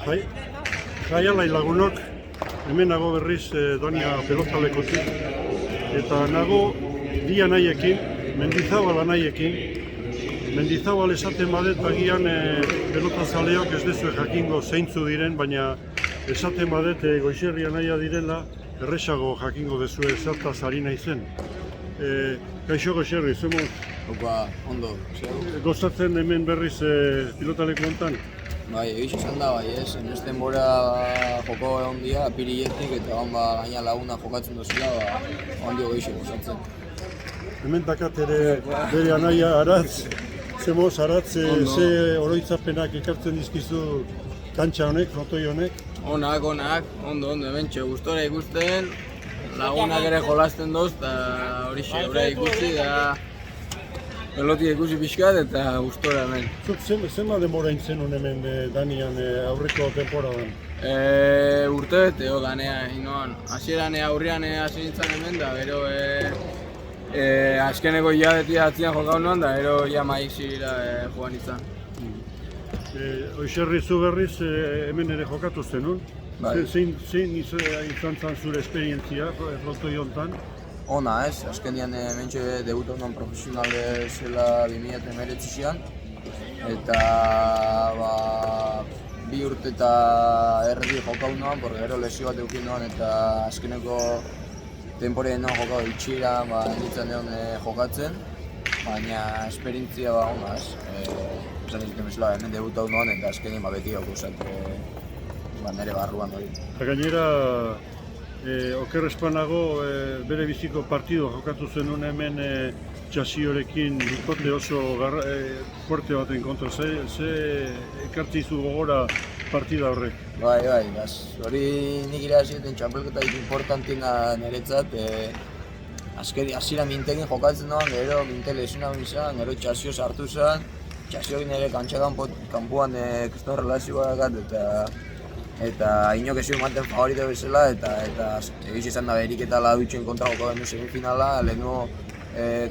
Jaialai lagunok, hemen nago berriz Donia pelotalekotik, eta nago bi anaiekin, Mendizabal anaiekin. Mendizabal esaten badet agian pelotazaleok ez dezue jakingo zeintzu diren, baina esaten badet Goizerri anaia direla, erresago jakingo dezue zertaz ari naizen. Kaixo Goizerri, zemoz? Opa, ondo, Gozatzen hemen berriz pilotaleko hontan? Bai, egiz izan da, bai ez, enbeste denbora joko egon dia, apiriletik eta gaina laguna jokatzen duzula, ondio gehiago gozatzen. Hemen dakat ere bere anaia Aratz, zemoz Aratz, ze oroitzapenak ekartzen dizkizu kantxa honek, frontoi honek? Onak, ondo, hemen gustora ikusten, lagunak ere jolasten doz, eta horixe, ura ikusi, da peloti ikusi pixkat eta gustora hemen. Zuk zenba denbora intzen hemen Danian aurreko temporadan? Urte bete ganea inoan, hasieran aurrean hasi nintzen hemen da, gero azkeneko hilabetia atzian jokau noan da, gero ja maik zirira joan nintzen. Oixerri zu berriz hemen ere jokatu zenun? Bai. Zein izan zen zure esperientzia frontoi hontan? Ona ez, azkenian hementxe debut honan profesionale zela 2019an eta bi urte eta erdi jokau noan, gero lesio bat eukin noan eta azkeneko temporeen noan jokau itxira nintzen egon jokatzen, baina esperientzia ona ez. Esan izuten bezala hemen debut hau noan eta azkenien beti hau guzat nire barruan hori. Eta gainera, oker espanago bere biziko partido jokatu zenun hemen Txasiorekin bikote oso fuerte baten kontra. Ze ekartzi izu gogora partida horrek? Bai, hori nik irabaziten txapelketa importantina niretzat. Hasiera mintekin jokatzen doan, gero minte lesionagun izan, gero Txasio sartu zen. Txasiokin ere kanpuan kriston relazioa dakat eta inok ez manten favorito bezala eta egiz izan da berik eta ladutxen kontra joko bendu semifinala, lehenko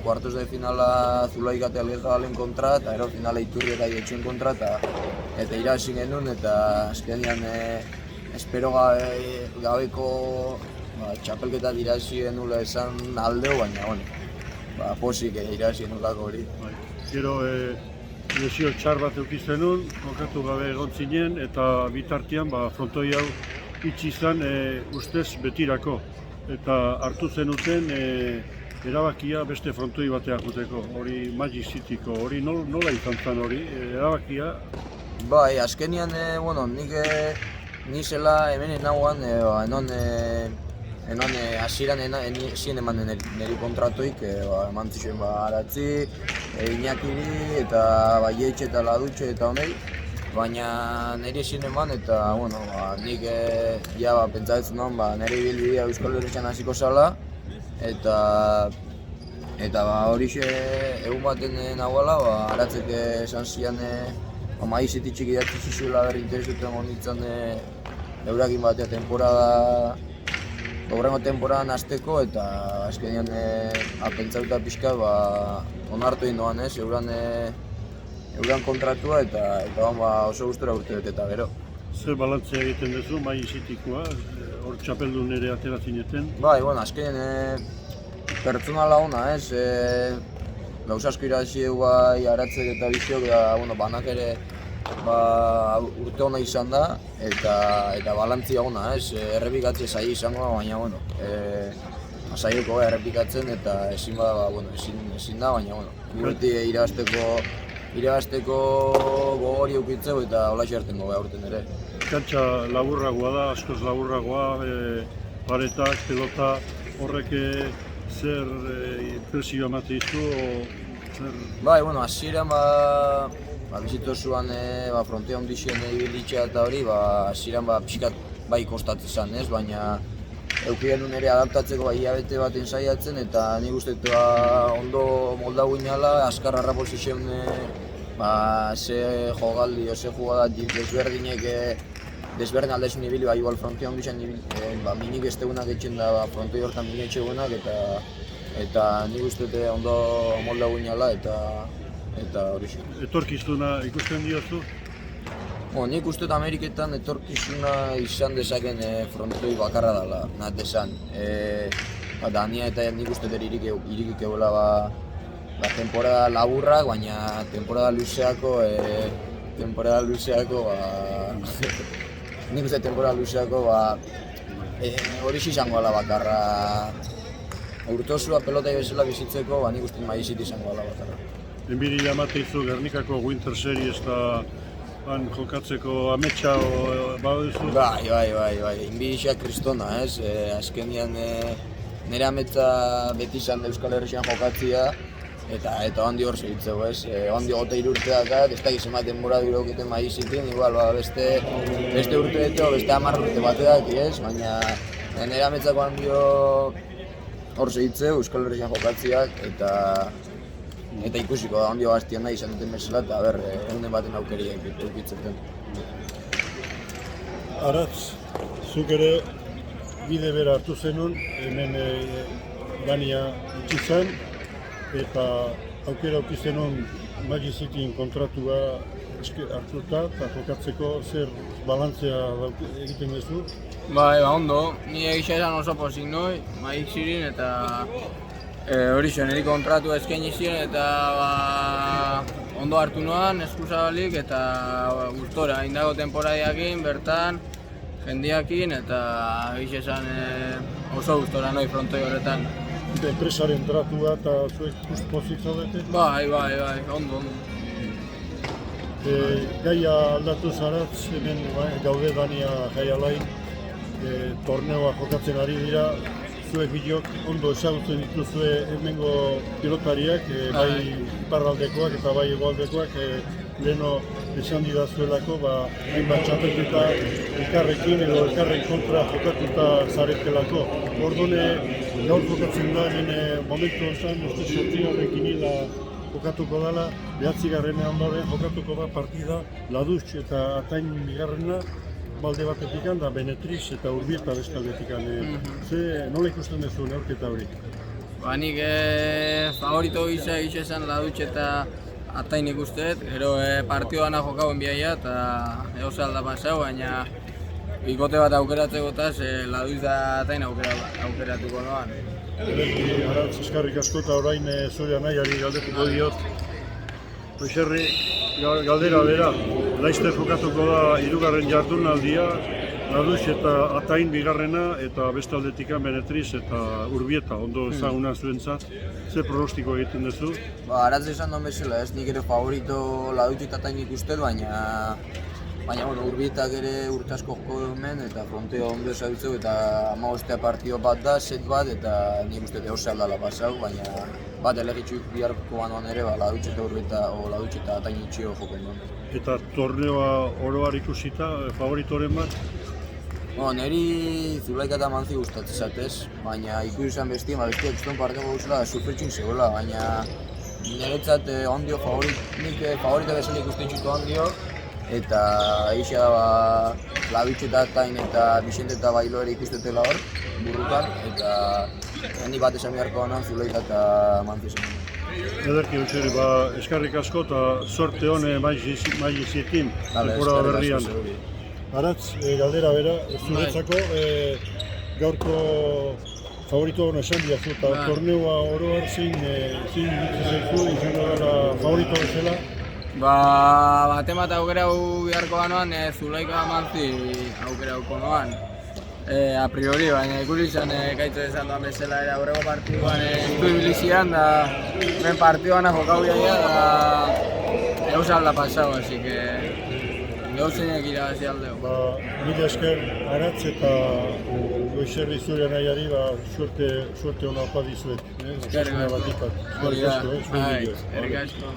kuartos de finala Zulaika eta Elgezabalen kontra eta ero finala Iturri eta Ietxen kontra eta irabazin genuen eta azkenean espero gabeko txapelketa irabazi genuela esan aldeo, baina posik irabazi genuelako hori. Gero lesio txar bat eukizten nun, jokatu gabe egon zinen eta bitartean frontoi hau itxi izan ustez betirako. Eta hartu zenuten erabakia beste frontoi batean joteko, hori Magic Cityko, hori nola izan zen hori, erabakia? Bai, azkenian, ni zela hemen nagoan, enon hasieran ezin eman niri kontratuik, eman zizuen Aratzi, Iñakiri eta Ietxe eta Ladutxe eta honei, baina niri ezin eman eta nik pentsatzen nuen nire bilbidea Euskal Herrian hasiko zala eta horixe egun baten nagoela, Aratzek esan zian Magic City txiki idatzi zizuela berri interesuten gonditzen eurakin batea temporada Horrengo temporadan hasteko eta azkenean pentsatuta pixka onartu egin doan ez, euran kontratua eta oso gustora urte bete eta gero. Zer balantzea egiten duzu, Magic Citykoa, hor txapeldun ere atera zineten? Bai, azkenean pertsonala ona ez, gauza asko irabazi dugu Aratzek eta Biziok da banak ere urte ona izan da eta balantzia ona ez, errepikatze zaila izango baina saioko errepikatzen eta ezin da, baina gurti irabazteko gogori eukitzeu eta holaxe hartengo aurten ere. Kantxa laburragoa da, askoz laburragoa, paretak, pelota, horrek zer impresio ematen dizu? Bai, hasieran bizitu zuan frontea ondixen ibilitxea eta hori, hasieran pixkat kostatzen zen ez, baina euki genuen ere adaptatzeko hilabete baten saiatzen eta nik uste ondo moldau ginala, azkar harrapol zizien ze jogaldi, ze jugada desberdin aldezun ibili, igual frontea ondixen minik ez tegunak etxen da frontoi hortan minik etxegunak eta nik uste ondo moldau ginala eta hori. Etorkizuna ikusten diozu? Nik uste dut Ameriketan etorkizuna izan dezaken frontoi bakarra dela, nahat desan. Dania eta nik uste dut irikik egoela temporada laburrak, baina temporada luzeako nik uste temporada luzeako hori izango dela bakarra. Urtosua pelota bezala bizitzeko, nik uste maizit izango dela bakarra. Enbiri amateizu Gernikako Winter Series eta han jokatzeko ametsa baduzu? Bai, inbidixak kristona, ez? Azkenian nire ametsa beti izan da Euskal Herrian jokatzia eta handi hor segitzeko, ez? Handi gote irurteak, ez da gizematen mura duroketen maizitin, igual beste urte bete o beste 10 urte bateak, ez? Baina nire ametzako handi hor segitzeko Euskal Herrian jokatziak eta ikusiko da handi gaztian nahi izan duten bezala eta egunen baten aukeriak eukitzeten. Aratz, zuk ere bide bera hartu zenun, hemen Dania utzi zen, eta aukera auki zenun Magic Cityn kontratua hartuta eta jokatzeko zer balantzea egiten duzu? Bai, ondo, ni egisa esan oso pozik noi, Magic Cityn eta hori niri kontratu eskaini ziren eta ondo hartu noan, eskuzabalik eta gustora. Indago temporadiakin, bertan, jendiakin eta egisa esan oso gustora noi frontoi horretan. Enpresaren tratua eta zuek pozik zaudete? Bai, ondo. Gaia aldatu zaratz, hemen gaude Dania Jaialain, torneoa jokatzen ari dira. Zuek bilok ondo ezagutzen dituzue hemengo pilotariak, bai iparraldekoak eta bai hegoaldekoak, leheno esan didazuelako, hainbat txapelketa elkarrekin edo elkarren kontra jokatuta zaretelako. Orduan, gaur jokatzen da, momentu honetan, uste sortzigarrekin hila jokatuko dela, 9. ondoren jokatuko da partida Laduz eta Atain bigarrena, balde batetik da Benetriz eta Urbieta bestaldetik. Nola ikusten duzu neurketa hori? Nik favorito gisa esan Laduz eta Atain ikustet, gero partioana jokauen biaia eta egoza alda pasau, baina ikote bat aukeratzeko taz Laduz eta Atain aukeratuko noan. Aratz, eskarrik asko eta orain zure anaiari galdetuko diot. Oixerri, galdera bera, Laizter jokatuko da 3. jardunaldia, Laduz eta Atain bigarrena eta beste aldetik Benetriz eta Urbieta, ondo ezaguna zuentzat. Ze pronostiko egiten duzu? Aratz esan duen bezala, ez nik ere favorito Laduz eta Atain ikustet, baina Urbietak ere urte asko joko hemen eta frontoia ondo ezagutzeu eta 15 partio bat da, set bat eta nik uste egoze aldala pasau, baina bat elegitxuik biharko banoan ere Laduz eta Urbieta o Laduz eta Atain itxio joken duen. Eta torneoa oroar ikusita, favoritoren bat? Neri Zulaika eta Manzi gustatzen zatez, baina ikusi izan bestiak zuen parteko gauzela supertxin zegoela, baina niretzat ondio nik favorita bezala ikusten txutu ondio, eta isa Laduz eta Atain eta Bixente eta Bailo ere ikustetela hor, burrukan, eta hendi bat esan beharko honan Zulaika eta Manzi zen. Ederki Oixerri, eskarrik asko eta sorte hone Magic Cityn temporada berrian. Aratz, galdera bera, zuretzako gaurko favorito hona esan diazu eta torneoa oroar zein ditzezu izango dara favorito bezala? Batemat aukera biharko banoan, Zulaika Manzi aukera hauko noan. A priori, baina ikusi izan gaitzu esan duan bezala aurreko partiduan estu ibilizian da ben partiduan jokau jaia da egoza alda pasau, así que gauzeinek irabazi aldeu. Mila esker Aratz eta Oixerri zure nahiari suerte hona opa dizuet. Eskerrik asko.